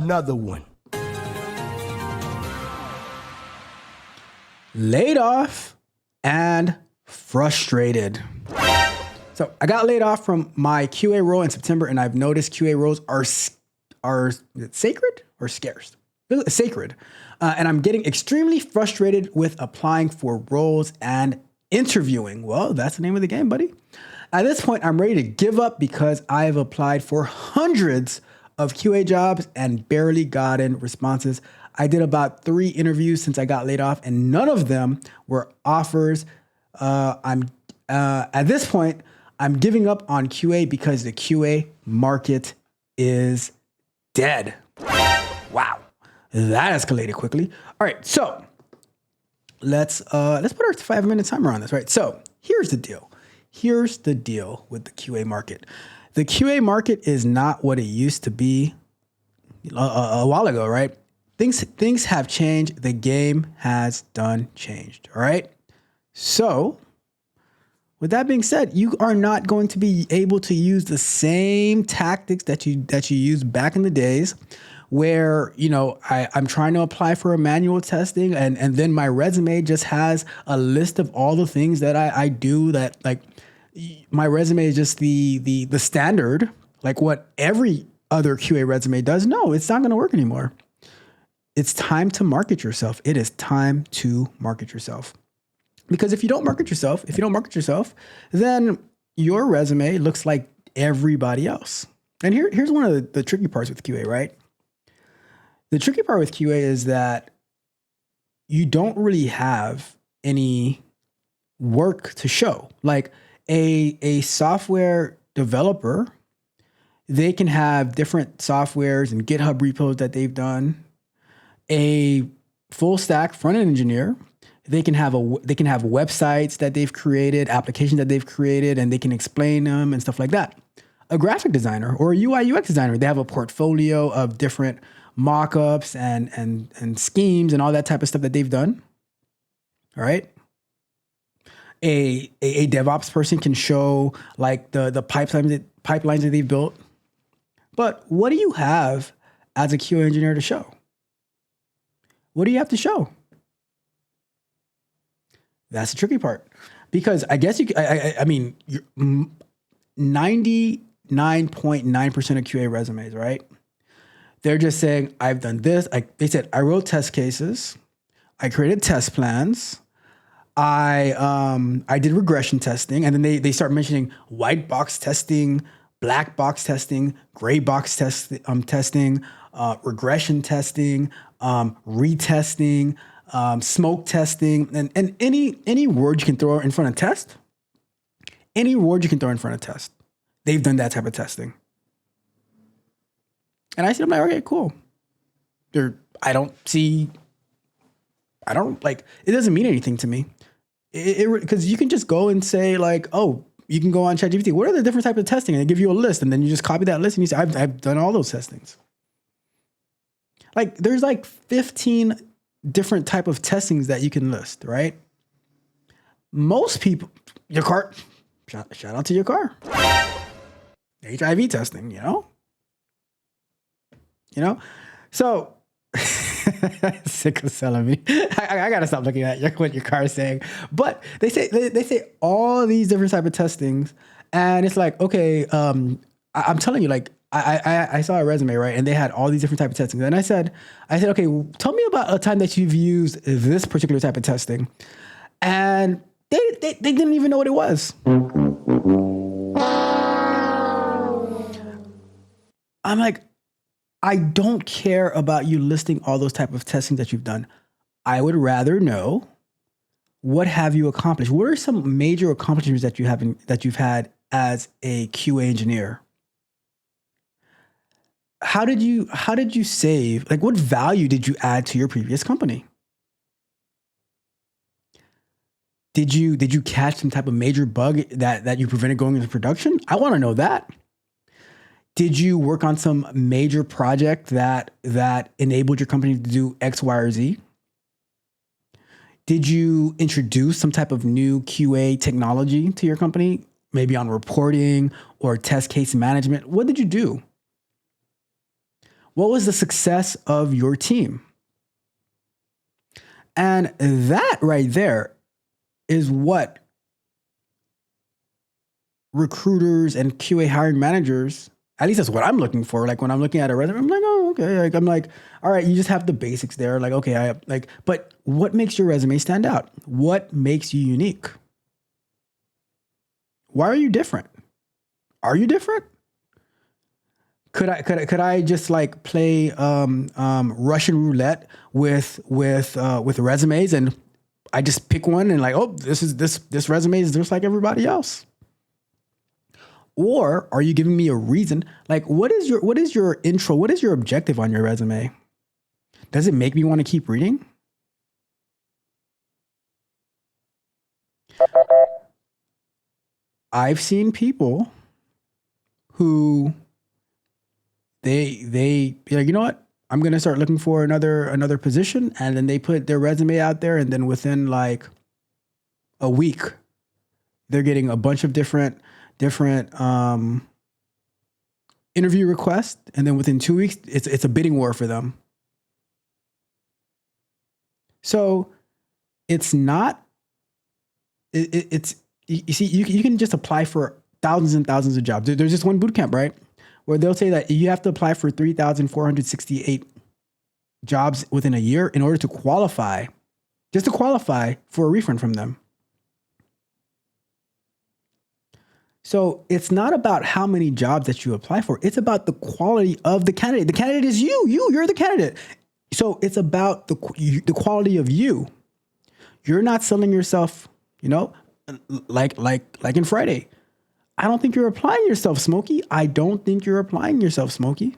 Another one. Laid off and frustrated. So I got laid off from my QA role in September, and I've noticed QA roles are is it sacred or scarce? Sacred. And I'm getting extremely frustrated with applying for roles and interviewing. Well, that's the name of the game, buddy. At this point, I'm ready to give up because I have applied for hundreds of QA jobs and barely gotten responses. I did about 3 interviews since I got laid off, and none of them were offers. At this point, I'm giving up on QA because the QA market is dead. Wow, that escalated quickly. All right, so let's put our 5-minute timer on this. Right, so here's the deal. Here's the deal with the QA market. The QA market is not what it used to be a while ago, right? Things have changed. The game has done changed. All right. So with that being said, you are not going to be able to use the same tactics that you used back in the days where, I'm trying to apply for a manual testing and then my resume just has a list of all the things that I do that like my resume is just the standard, like what every other QA resume does. No, it's not going to work anymore. It's time to market yourself. It is time to market yourself. Because if you don't market yourself, then your resume looks like everybody else. And here's one of the tricky parts with QA, right? The tricky part with QA is that you don't really have any work to show. Like a software developer, they can have different softwares and GitHub repos that they've done. A full stack front-end engineer, they can have websites that they've created, applications that they've created, and they can explain them and stuff like that. A graphic designer or a UI UX designer, they have a portfolio of different mock-ups and schemes and all that type of stuff that they've done. All right. A DevOps person can show like the pipelines that they've built. But what do you have as a QA engineer to show? What do you have to show? That's the tricky part, because I guess 99.9% of QA resumes, right? They're just saying, I've done this. They said, I wrote test cases. I created test plans. I did regression testing. And then they start mentioning white box testing, black box testing, gray box testing, regression testing, retesting, smoke testing, and any word you can throw in front of test. Any word you can throw in front of test. They've done that type of testing. And I said, I'm like, okay, cool. It doesn't mean anything to me. Because you can just go and say like, oh, you can go on ChatGPT. What are the different types of testing? And they give you a list, and then you just copy that list and you say, I've done all those testings. Like there's like 15 different type of testings that you can list, right? Most people, your car, shout out to your car. HIV testing, So sick of selling me. I gotta stop looking at what your car is saying. But they say all these different type of testings, and it's like, okay, I'm telling you, like I saw a resume, right, and they had all these different type of testings, and I said, okay, tell me about a time that you've used this particular type of testing, and they didn't even know what it was. I'm like, I don't care about you listing all those type of testing that you've done. I would rather know, what have you accomplished? What are some major accomplishments that you've had as a QA engineer? How did you save? Like, what value did you add to your previous company? Did you catch some type of major bug that you prevented going into production? I want to know that. Did you work on some major project that enabled your company to do X, Y, or Z? Did you introduce some type of new QA technology to your company, maybe on reporting or test case management? What did you do? What was the success of your team? And that right there is what recruiters and QA hiring managers, at least that's what I'm looking for. Like when I'm looking at a resume, I'm like, oh, okay. Like I'm like, all right, you just have the basics there. Like, okay, I have like, but what makes your resume stand out? What makes you unique? Why are you different? Are you different? Could I just like play Russian roulette with resumes, and I just pick one and like, oh, this resume is just like everybody else? Or are you giving me a reason? Like, what is your intro? What is your objective on your resume? Does it make me want to keep reading? I've seen people who they like, you know what? I'm gonna start looking for another position, and then they put their resume out there, and then within like a week, they're getting a bunch of different interview requests, and then within 2 weeks, it's a bidding war for them. So it's not. It's you see, you can just apply for thousands and thousands of jobs. There's just one boot camp, right, where they'll say that you have to apply for 3,468 jobs within a year in order to qualify, just to qualify for a refund from them. So it's not about how many jobs that you apply for. It's about the quality of the candidate. The candidate is you're the candidate. So it's about the quality of you. You're not selling yourself, like in Friday. I don't think you're applying yourself, Smokey. I don't think you're applying yourself, Smokey.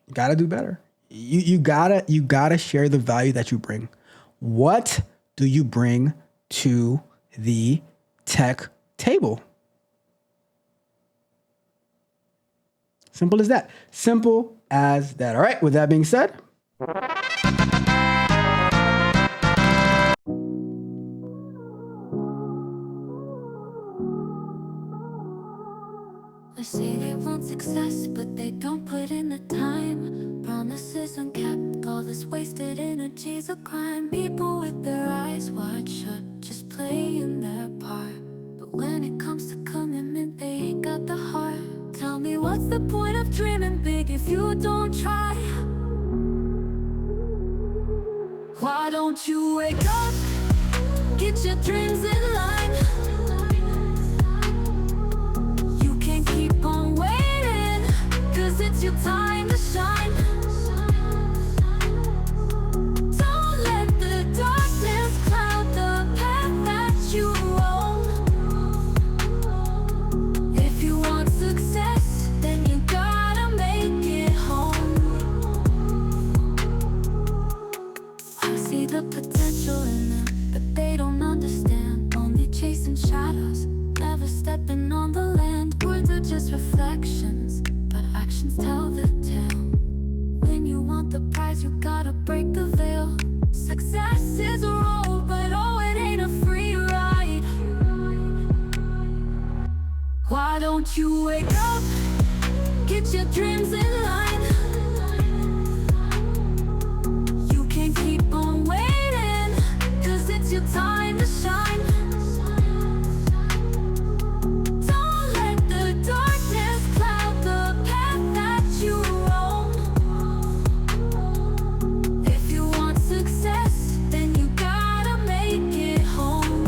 You gotta do better. You gotta share the value that you bring. What do you bring to the tech table? Simple as that. Simple as that. All right. With that being said, they say they want success, but they don't put in the time. Promises unkept, all this wasted energy's a crime. People with their eyes wide shut, just playing their part. But when it comes to commitment, they ain't got the heart. Tell me, what's the point of dreaming big if you don't try? Why don't you wake up, get your dreams in line? You can't keep on waiting, 'cause it's your time to shine. Don't let the darkness cloud the path that you own. If you want success, then you gotta make it home. I see the potential in them, but they don't understand. Only chasing shadows, never stepping on the land. Words are just reflections, but actions tell the tale. When you want the prize, you gotta break the veil. Success is a road, but oh, it ain't a free ride. Why don't you wake up, get your dreams in line? You can't keep on waiting, 'cause it's your time to shine. Don't let the darkness cloud the path that you own. If you want success, then you gotta make it home.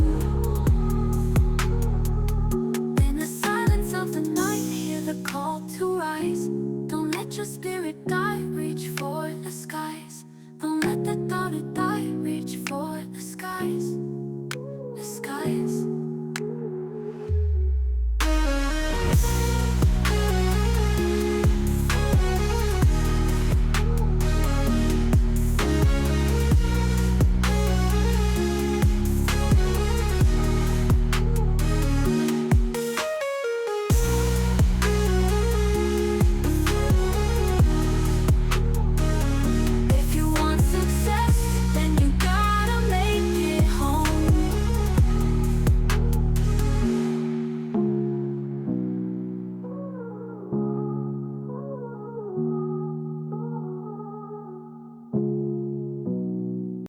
In the silence of the night, hear the call to rise. Don't let your spirit die, reach for the skies. Don't let the thought die, reach for the skies. The skies.